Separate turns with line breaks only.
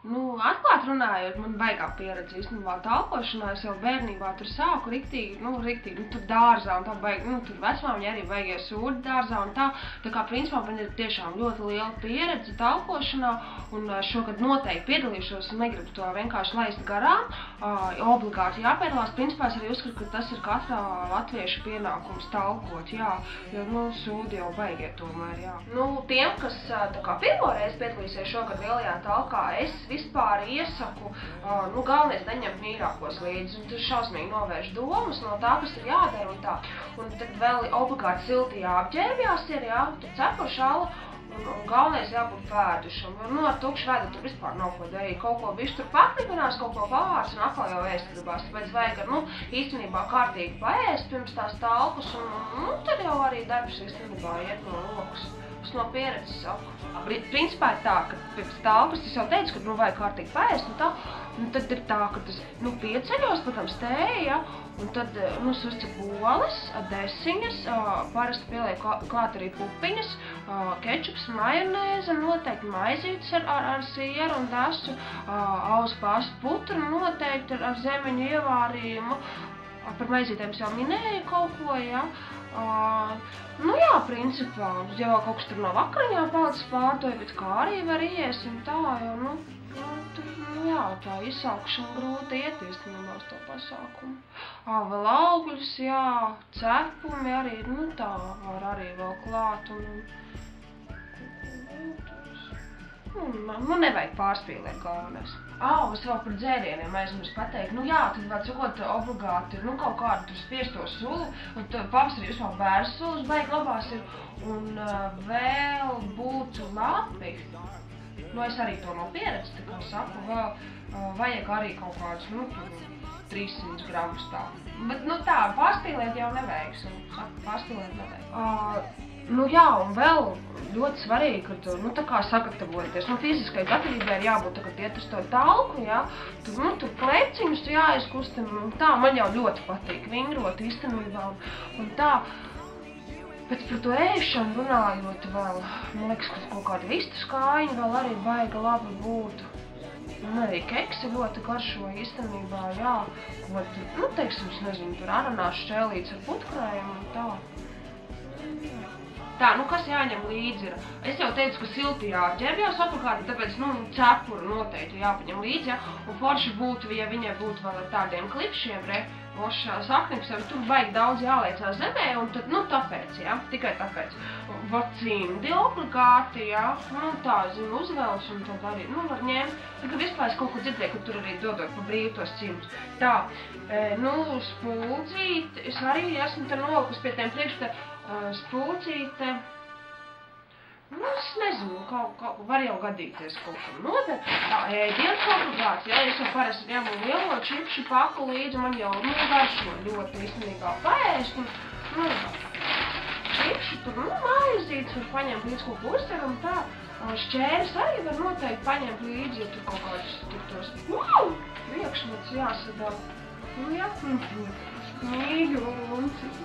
Nu, atklāt runājot, man baigā pieredze īstenībā telpošanā, es jau bērnībā tur sāku riktīgi, tur dārzā un tā baigi, tur vecmāmiņa arī baigie sūdi dārzā un tā kā principā man ir tiešām ļoti liela pieredze telpošanā un šogad noteikti piedalīšos un negribu to vienkārši laist garām, obligāti jāpiedalās, principā es arī uzskatu, ka tas ir katra latvieša pienākums telpot, jā, jo, sūdi jau baigie tomēr, jā. Tiem, kas tā kā pirmoreiz piedalīsies šogad lielajā talkā, es vispār iesaku, galvenais neņemt mīļākos līdzi, un tas šausmīgi novērš domas no tā, kas ir jādara un tā. Un tad vēl obligāti silti jāapģērbjās ir, jā, tad cepur šala, un galvenais jābūt pēdušam. Ar tukšu vēdu tur vispār nav ko darīt. Kaut ko bišķi tur paklikinās, kaut ko pavārs un atkal jau ēst gribās. Tāpēc vajag, īstenībā kārtīgi paēst pirms tās talkas, un tad jau arī darbs īstenībā iet no rokas. Es no pieredzes saku. Principā ir tā, ka pirms talkas es jau teicu, ka vajag kārtīgi paēst un tā, un tad ir tā, ka tas, pieceļos, protams, tēja, un tad, uzcep olas, desiņas, parasti pieliek klāt arī pupiņas, kečups, majonēze, noteikti maizītes ar sieru un dasu, auzu pastu putru, noteikti ar zemeņu ievārījumu. Par maizītēm es jau minēju kaut ko, jā. Jā, principā, ja vēl kaut kas tur no vakariņām palicis pārtoja, bet kā arī var ies un tā, jo, jā, tā izsaukšana grūti iet īstenībā uz to pasākumu. Vēl augļus, jā, cepumi arī, tā var arī vēl klāt un nevajag pārspīlēt galvenais. Es vēl par dzērieniem aizmirsu pateikt. Jā, tad vēl cikot obligāti ir, kaut kādu tur spiesto sulu, un pavasarī vispār bērnu sulas baigi labās ir, un vēl būtu labi. Es arī to no pieredzes, tā kā saku, vēl vajag arī kaut kādus, 300 gramus tā. Bet, tā, pārspīlēt jau nevajag, pārspīlēt nevajag. Jā, un vēl ļoti svarīgi, ka tu, tā kā sagatavoties, fiziskai gatavībai ir jābūt, kad iet uz to talku, jā, tur kleciņus jāizkustina, un tā, man jau ļoti patīk vingrot īstenībā, un tā, bet par to ēšanu runājot vēl, man liekas, ka kaut kāda vistas kājiņa vēl arī baiga labi būtu. Un arī keksi ļoti garšo īstenībā, jā, ko tur, teiksim, es nezinu, tur ananās šķēlīts ar putkrējumu un tā. Tā, kas jāņem līdzi ir. Es jau teicu, ka silti jāapģērbjās obligāti, tāpēc, cepuru noteikti jāpaņem līdzi, ja, un forši būtu, ja viņai būtu vēl ar tādiem klipšiem, saknips, tur baigi daudz jāliecās zemē, un tad, tāpēc, ja, tikai tāpēc. Cimdi obligāti, ja, tā, uzvēlas, un tad arī, var ņemt. Tikai vispār es kaut ko dzirdēju, ka tur arī dodot pa brīvu tos cimdus. Tā, spuldzīti, es arī esmu te nolikus pie tiem priekšta spulcīte, es nezinu, var jau gadīties kaut kam noteikti. Tā, ēdienas obligāti, ja, es jau parasti ņemu lielo čipšu paku līdzi, man jau, garšo ļoti īstenībā paēst, un, čipšu tur, maizītes var paņemt līdz kaut ko uztaram, tā, šķēres arī var noteikti paņemt līdzi, ja tur kaut kādus, tur tos, priekšmets jāsadala, jā, smīgi un cik.